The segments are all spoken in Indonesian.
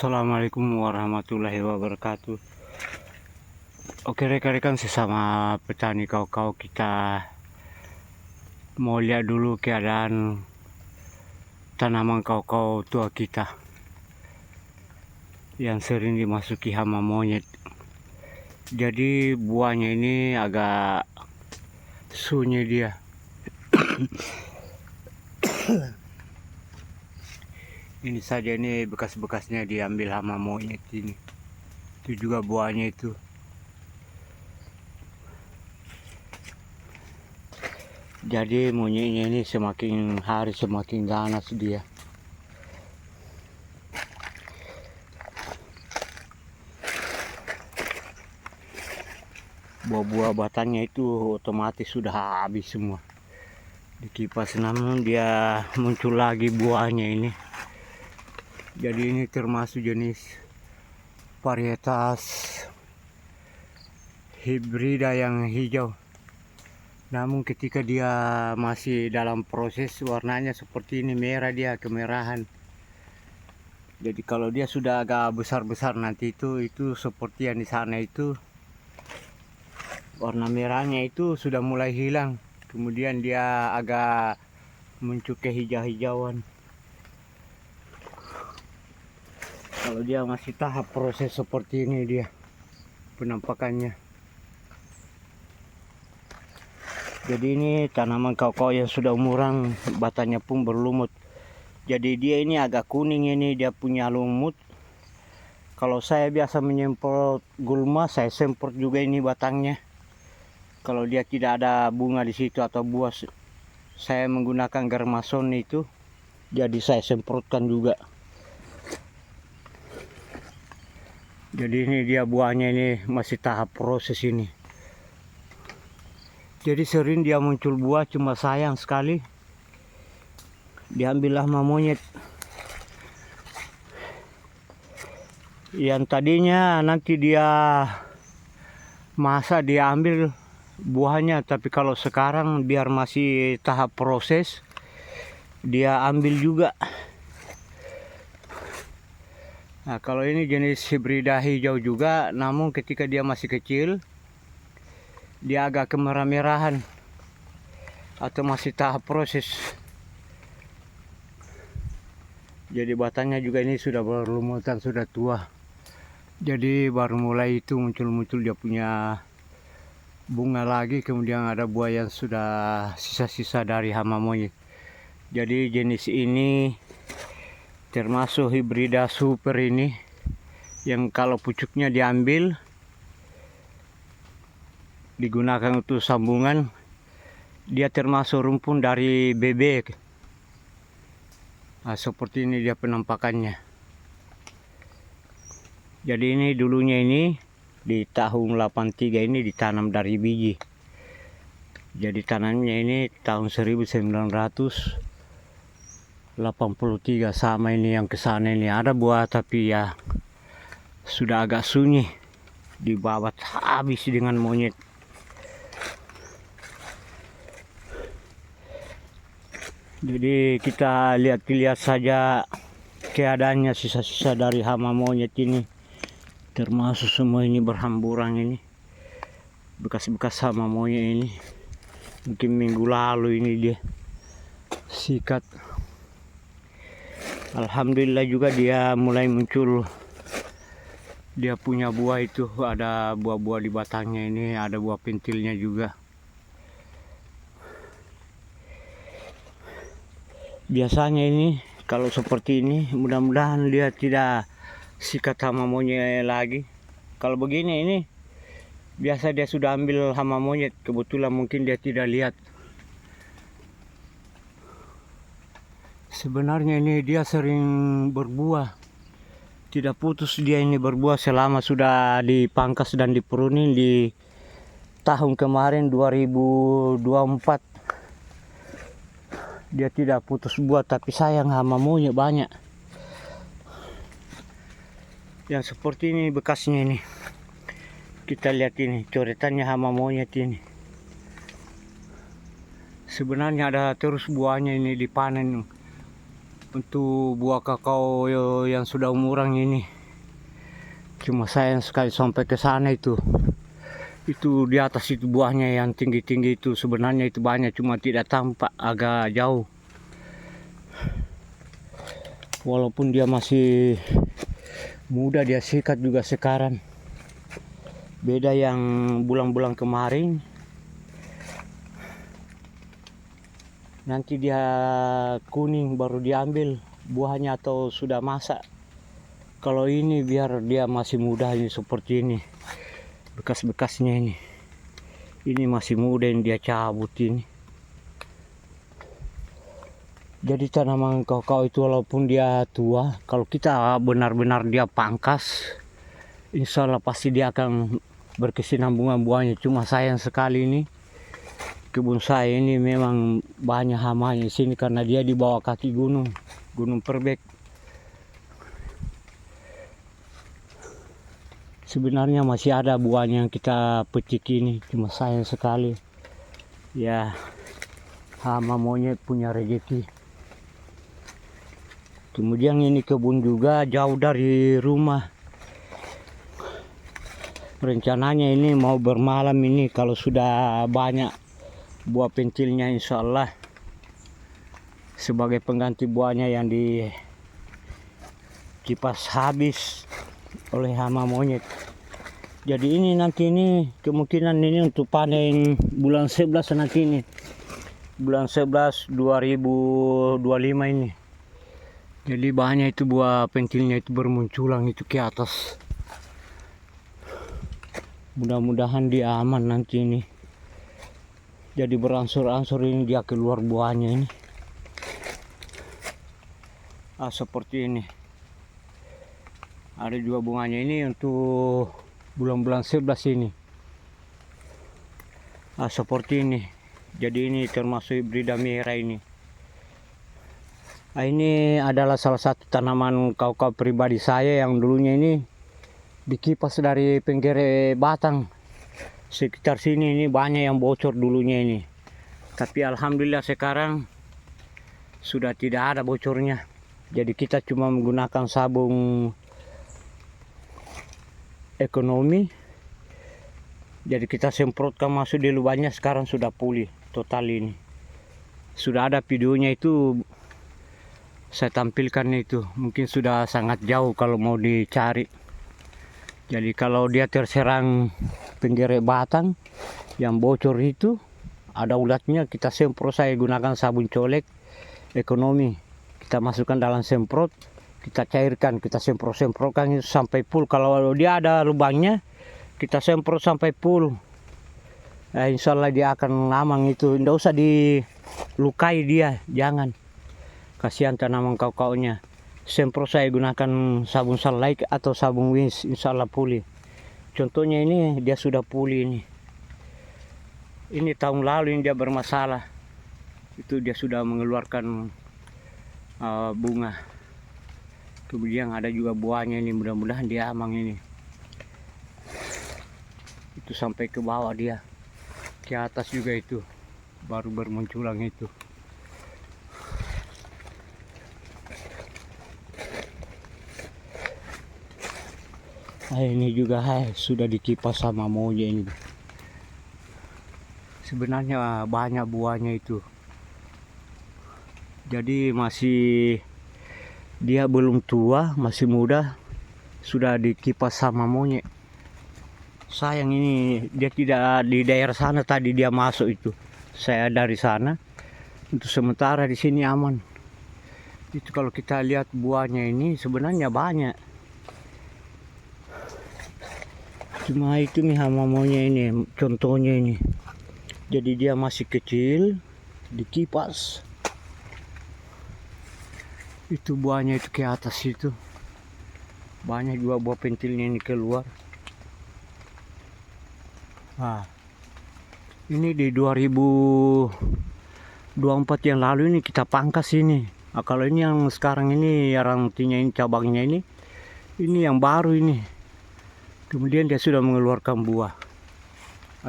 Assalamualaikum warahmatullahi wabarakatuh. Oke rekan-rekan sesama petani kau-kau, kita mau lihat dulu keadaan tanaman kau-kau tua kita yang sering dimasuki hama monyet. Jadi buahnya ini agak sunyi dia. Ini saja, ini bekas-bekasnya diambil hama monyet ini. Itu juga buahnya itu. Jadi monyetnya ini semakin hari semakin ganas dia. Buah-buah batangnya itu otomatis sudah habis semua. Dikipas, namun dia muncul lagi buahnya ini. Jadi ini termasuk jenis varietas hibrida yang hijau. Namun ketika dia masih dalam proses, warnanya seperti ini, merah, dia kemerahan. Jadi kalau dia sudah agak besar-besar nanti itu seperti yang di sana itu, warna merahnya itu sudah mulai hilang. Kemudian dia agak muncul ke hijau-hijauan. Kalau dia masih tahap proses seperti ini dia penampakannya. Jadi ini tanaman kau-kau yang sudah umuran, batangnya pun berlumut. Jadi dia ini agak kuning, ini dia punya lumut. Kalau saya biasa menyemprot gulma, saya semprot juga ini batangnya. Kalau dia tidak ada bunga di situ atau buah, saya menggunakan germason itu. Jadi saya semprotkan juga. Jadi ini dia buahnya, ini masih tahap proses ini. Jadi sering dia muncul buah, cuma sayang sekali diambil hama monyet. Yang tadinya nanti dia masa dia ambil buahnya, tapi kalau sekarang biar masih tahap proses, dia ambil juga. Nah, kalau ini jenis hibrida hijau juga, namun ketika dia masih kecil, dia agak kemerah-merahan atau masih tahap proses. Jadi batangnya juga ini sudah berlumutan, sudah tua. Jadi baru mulai itu muncul-muncul dia punya bunga lagi, kemudian ada buah yang sudah sisa-sisa dari hama monyet. Jadi jenis ini termasuk hibrida super ini, yang kalau pucuknya diambil digunakan untuk sambungan, dia termasuk rumpun dari bebek. Nah, seperti ini dia penampakannya. Jadi ini dulunya ini di tahun 83 ini ditanam dari biji. Jadi tanamnya ini tahun 1983, sama ini yang kesana ini ada buah, tapi ya sudah agak sunyi, dibabat habis dengan monyet. Jadi kita lihat saja keadaannya, sisa-sisa dari hama monyet ini, termasuk semua ini berhamburan ini, bekas-bekas hama monyet ini. Mungkin minggu lalu ini dia sikat. Alhamdulillah juga dia mulai muncul, dia punya buah itu, ada buah-buah di batangnya ini, ada buah pentilnya juga. Biasanya ini kalau seperti ini, mudah-mudahan dia tidak sikat hama monyet lagi. Kalau begini ini biasa dia sudah ambil hama monyet, kebetulan mungkin dia tidak lihat. Sebenarnya ini dia sering berbuah, tidak putus dia ini berbuah selama sudah dipangkas dan dipruning di tahun kemarin 2024. Dia tidak putus buah, tapi sayang hama monyet banyak. Yang seperti ini bekasnya ini. Kita lihat ini coretannya hama monyet ini. Sebenarnya ada terus buahnya ini dipanen. untuk buah kakao yang sudah umuran ini. Cuma sayang sekali sampai ke sana itu di atas itu buahnya yang tinggi-tinggi itu sebenarnya itu banyak, cuma tidak tampak, agak jauh. Walaupun dia masih muda, dia sikat juga sekarang. Beda yang bulan-bulan kemarin. Nanti dia kuning baru diambil buahnya atau sudah masak. Kalau ini biar dia masih muda ini seperti ini. Bekas-bekasnya ini. Ini masih muda yang dia cabut ini. Jadi tanaman kakao itu walaupun dia tua, kalau kita benar-benar dia pangkas, insya Allah pasti dia akan berkesinambungan buahnya. Cuma sayang sekali ini, kebun saya ini memang banyak hamanya di sini karena dia di bawah kaki gunung, Gunung Perbek. Sebenarnya masih ada buahnya yang kita petik ini, cuma sayang sekali. Ya, hama monyet punya rezeki. Kemudian ini kebun juga jauh dari rumah. Rencananya ini mau bermalam ini kalau sudah banyak buah pentilnya, insya Allah sebagai pengganti buahnya yang dikipas habis oleh hama monyet. Jadi ini nanti ini kemungkinan ini untuk panen bulan 11 nanti ini. Bulan 11 2025 ini. Jadi banyak itu buah pentilnya itu bermunculan itu ke atas. Mudah-mudahan dia aman nanti ini. Jadi beransur-ansur ini dia keluar buahnya ini. Seperti ini. Ada juga bunganya ini untuk bulan-bulan 11 ini. Seperti ini. Jadi ini termasuk hibrida merah ini. Ini adalah salah satu tanaman kakao pribadi saya yang dulunya ini dikipas dari penggere batang. Sekitar sini ini banyak yang bocor dulunya ini. Tapi alhamdulillah sekarang sudah tidak ada bocornya. Jadi kita cuma menggunakan sabung ekonomi. Jadi kita semprotkan masuk di lubangnya, sekarang sudah pulih total ini. Sudah ada videonya itu saya tampilkan itu. Mungkin sudah sangat jauh kalau mau dicari. Jadi kalau dia terserang penggere batang yang bocor itu, ada ulatnya, kita semprot, saya gunakan sabun colek ekonomi. Kita masukkan dalam semprot, kita cairkan, kita semprot-semprotkan itu sampai full. Kalau dia ada lubangnya, kita semprot sampai full. Insya Allah dia akan aman itu. Tidak usah dilukai dia, jangan. Kasihan tanaman kakaonya. Semprot saya gunakan sabun Sunlight atau sabun Wins, insya Allah pulih. Contohnya ini dia sudah pulih ini. Ini tahun lalu ini dia bermasalah. Itu dia sudah mengeluarkan bunga. Kemudian ada juga buahnya ini, mudah-mudahan dia aman ini. Itu sampai ke bawah dia. Ke atas juga itu. Baru bermunculan itu. Ini juga sudah dikipas sama monyet ini. Sebenarnya banyak buahnya itu. Jadi masih dia belum tua, masih muda, sudah dikipas sama monyet. Sayang ini dia tidak di daerah sana, tadi dia masuk itu. Saya dari sana. Untuk sementara di sini aman. Itu kalau kita lihat buahnya ini sebenarnya banyak. Cuma itu nih hama monyet ini, contohnya ini. Jadi dia masih kecil, dikipas. Itu buahnya itu ke atas itu. Banyak juga buah pentilnya ini keluar. Ini di 2024 yang lalu ini kita pangkas ini. Kalau ini yang sekarang ini rantinya ini, cabangnya ini yang baru ini. Kemudian dia sudah mengeluarkan buah.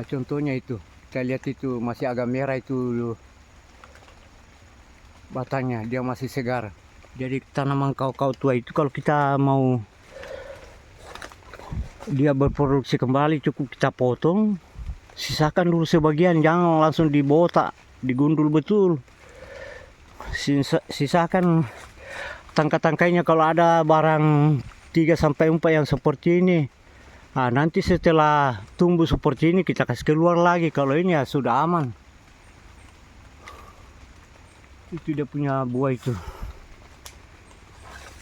Contohnya itu, kita lihat itu masih agak merah itu batangnya, dia masih segar. Jadi tanaman kau-kau tua itu kalau kita mau dia berproduksi kembali, cukup kita potong, sisakan dulu sebagian, jangan langsung dibotak, digundul betul. Sisakan tangkai-tangkainya kalau ada barang 3-4 yang seperti ini. Nah, nanti setelah tumbuh seperti ini kita kasih keluar lagi. Kalau ini ya sudah aman. Itu dia punya buah itu.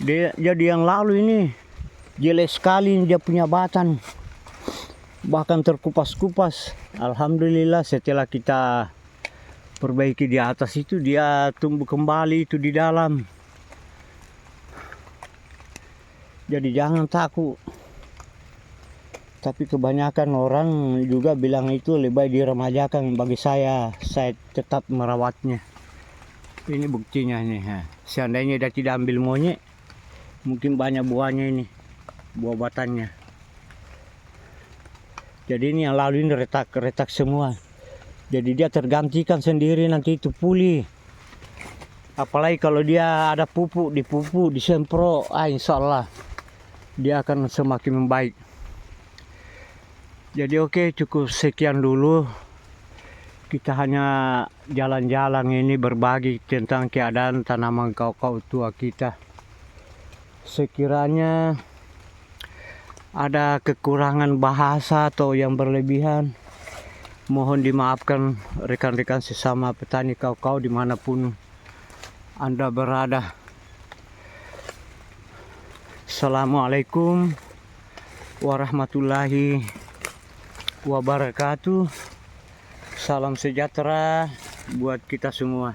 Jadi yang lalu ini jelek sekali dia punya batang, bahkan terkupas-kupas. Alhamdulillah setelah kita perbaiki di atas itu dia tumbuh kembali itu di dalam. Jadi jangan takut. Tapi kebanyakan orang juga bilang itu lebih baik diremajakan. Bagi saya tetap merawatnya. Ini buktinya ini. Seandainya dia tidak ambil monyet, mungkin banyak buahnya ini, buah batangnya. Jadi ini yang lalu ini retak semua. Jadi dia tergantikan sendiri, nanti itu pulih. Apalagi kalau dia ada pupuk, disemprot, insya Allah dia akan semakin membaik. Jadi oke, cukup sekian dulu. Kita hanya jalan-jalan ini berbagi tentang keadaan tanaman kau-kau tua kita. Sekiranya ada kekurangan bahasa atau yang berlebihan, mohon dimaafkan rekan-rekan sesama petani kau-kau dimanapun Anda berada. Assalamualaikum warahmatullahi wabarakatuh. Salam sejahtera buat kita semua.